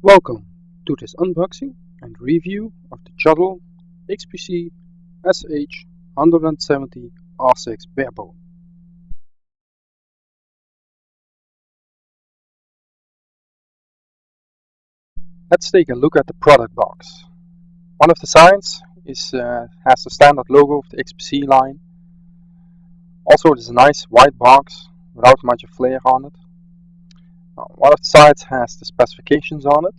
Welcome to this unboxing and review of the Shuttle SH170R6 barebone. Let's take a look at the product box. One of the sides has the standard logo of the XPC line. Also, it is a nice white box without much flair on it. One of the sides has the specifications on it.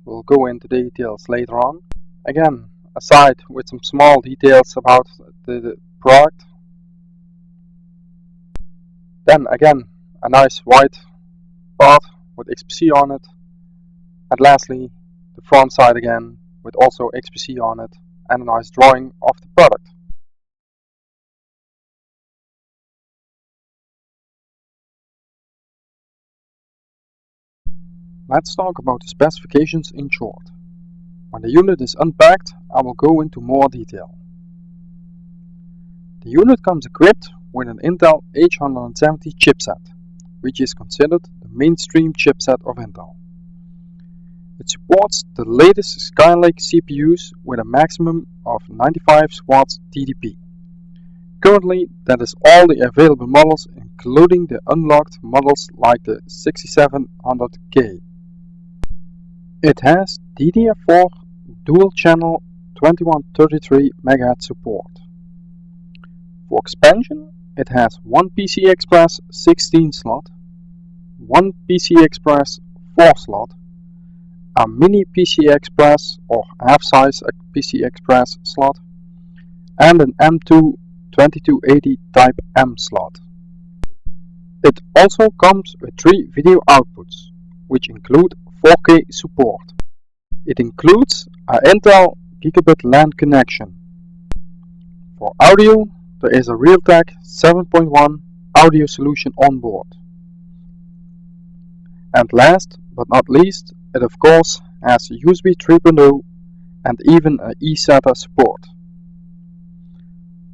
We'll go into details later on. Again, a side with some small details about the product. Then again, a nice white part with XPC on it. And lastly, the front side again with also XPC on it and a nice drawing of the product. Let's talk about the specifications in short. When the unit is unpacked, I will go into more detail. The unit comes equipped with an Intel H170 chipset, which is considered the mainstream chipset of Intel. It supports the latest Skylake CPUs with a maximum of 95 watts TDP. Currently, that is all the available models, including the unlocked models like the 6700K. It has DDR4 dual channel 2133 MHz support. For expansion, it has one PCI Express 16 slot, one PCI Express 4 slot, a mini PCI Express or half-size PCI Express slot, and an M2 2280 Type M slot. It also comes with 3 video outputs, which include 4K support. It includes an Intel Gigabit LAN connection. For audio, there is a Realtek 7.1 audio solution on board. And last but not least, it of course has USB 3.0 and even an eSATA support.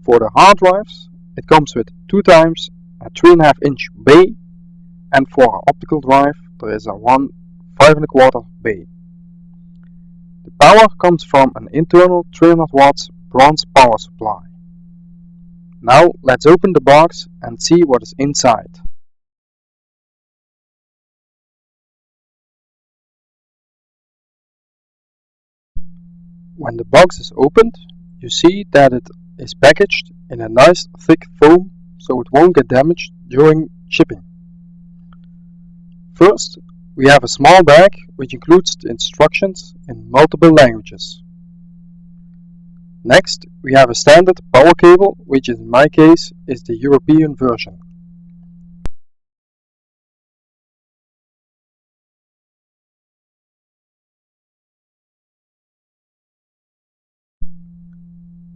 For the hard drives, it comes with 2 times a 3.5-inch bay, and for an optical drive there is a 5.25 bay. The power comes from an internal 300 watts bronze power supply. Now let's open the box and see what is inside. When the box is opened, you see that it is packaged in a nice thick foam so it won't get damaged during shipping. First, we have a small bag which includes the instructions in multiple languages. Next, we have a standard power cable, which in my case is the European version.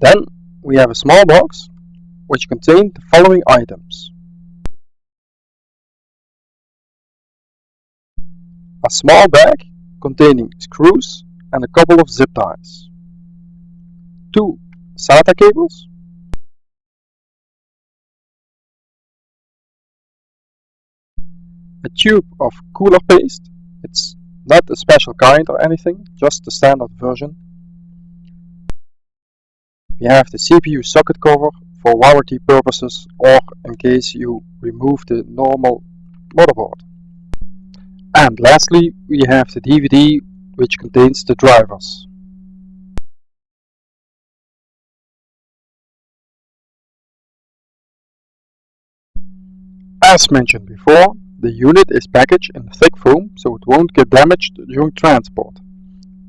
Then we have a small box which contains the following items: a small bag containing screws and a couple of zip ties, 2 SATA cables, a tube of cooler paste. It's not a special kind or anything, just the standard version. We have the CPU socket cover for warranty purposes or in case you remove the normal motherboard. And lastly, we have the DVD which contains the drivers. As mentioned before, the unit is packaged in thick foam so it won't get damaged during transport.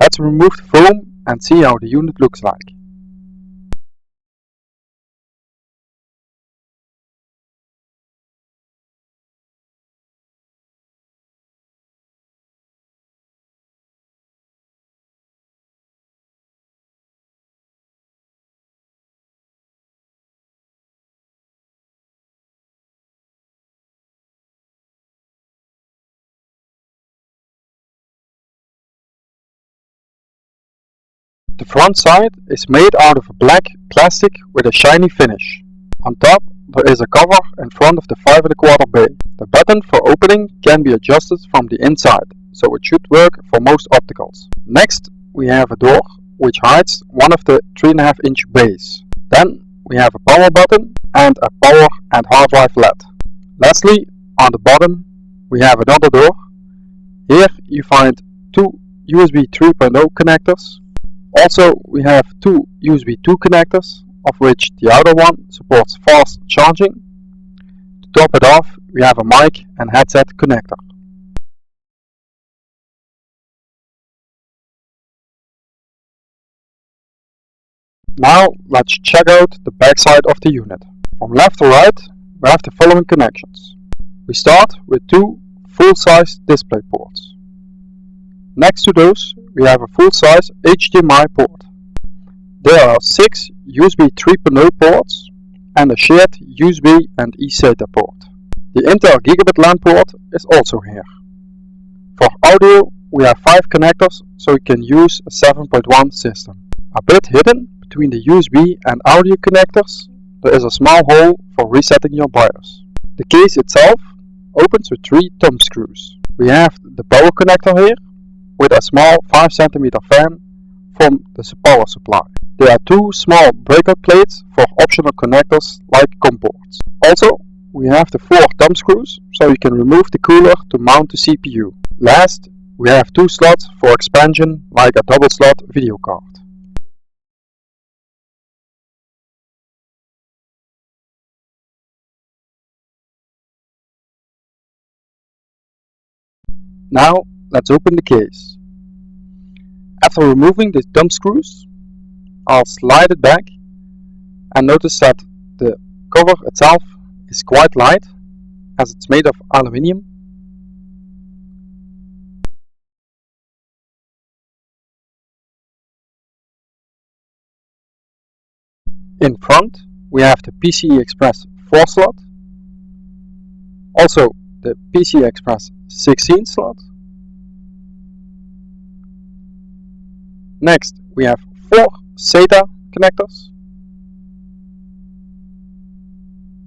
Let's remove the foam and see how the unit looks like. The front side is made out of black plastic with a shiny finish. On top there is a cover in front of the 5.25 bay. The button for opening can be adjusted from the inside. so it should work for most opticals. Next, we have a door which hides one of the 3.5-inch bays. Then we have a power button and a power and hard drive LED. Lastly, on the bottom we have another door. Here you find two USB 3.0 connectors. Also we have two USB 2 connectors, of which the outer one supports fast charging. To top it off, we have a mic and headset connector. Now let's check out the backside of the unit. From left to right we have the following connections. We start with two full-size display ports. Next to those we have a full-size HDMI port. There are 6 USB 3.0 ports and a shared USB and eSATA port. The Intel Gigabit LAN port is also here. For audio we have 5 connectors, so you can use a 7.1 system. A bit hidden between the USB and audio connectors there is a small hole for resetting your BIOS. The case itself opens with 3 thumb screws. We have the power connector here with a small 5 cm fan from the power supply. There are 2 small breakout plates for optional connectors like COM ports. Also, we have the 4 thumb screws, so you can remove the cooler to mount the CPU. Last, we have 2 slots for expansion like a double slot video card. Now let's open the case. After removing the thumb screws, I'll slide it back and notice that the cover itself is quite light as it's made of aluminium. In front we have the PCI Express 4 slot, also the PCI Express 16 slot. Next we have 4 SATA connectors.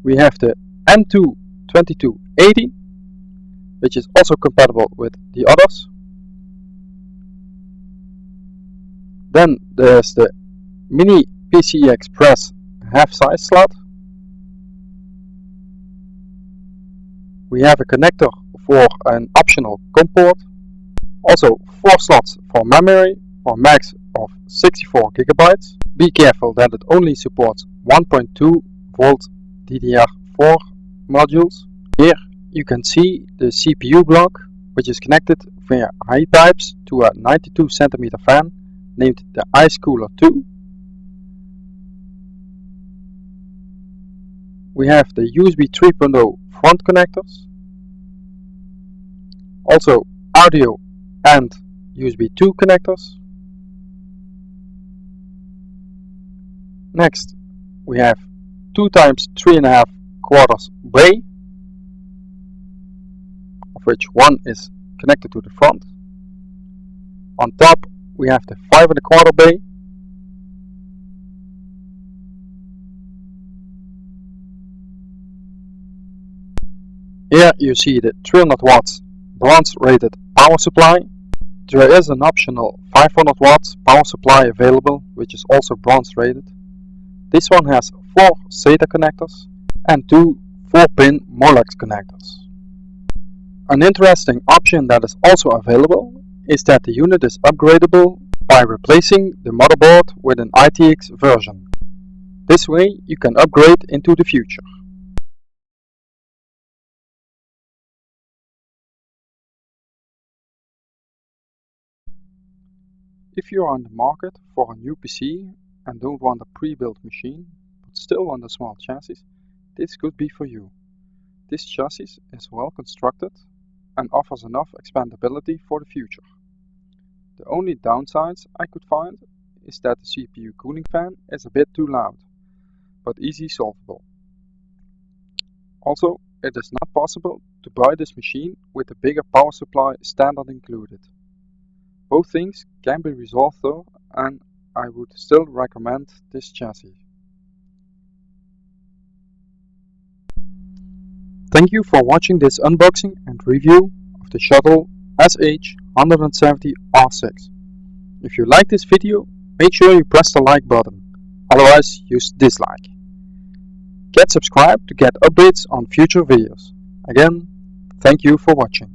We have the M22280, which is also compatible with the others. Then there's the mini PCI Express half-size slot. We have a connector for an optional COM port. Also 4 slots for memory for max of 64 GB. Be careful that it only supports 1.2 volt DDR4 modules. Here you can see the CPU block, which is connected via high pipes to a 92 cm fan named the Ice Cooler 2. We have the USB 3.0 front connectors, also audio and USB 2 connectors. Next we have 2 times 3.5 quarters bay, of which one is connected to the front. On top we have the 5.25 bay. Here you see the 300 watts bronze rated power supply. There is an optional 500 watts power supply available, which is also bronze rated. This one has 4 SATA connectors and 2 4-pin Molex connectors. An interesting option that is also available is that the unit is upgradable by replacing the motherboard with an ITX version. This way you can upgrade into the future. If you are on the market for a new PC and don't want a pre-built machine, but still want a small chassis, this could be for you. This chassis is well constructed and offers enough expandability for the future. The only downsides I could find is that the CPU cooling fan is a bit too loud, but easy solvable. Also, it is not possible to buy this machine with a bigger power supply standard included. Both things can be resolved though, and I would still recommend this chassis. Thank you for watching this unboxing and review of the Shuttle SH170R6. If you like this video, make sure you press the like button, otherwise use dislike. Get subscribed to get updates on future videos. Again, thank you for watching.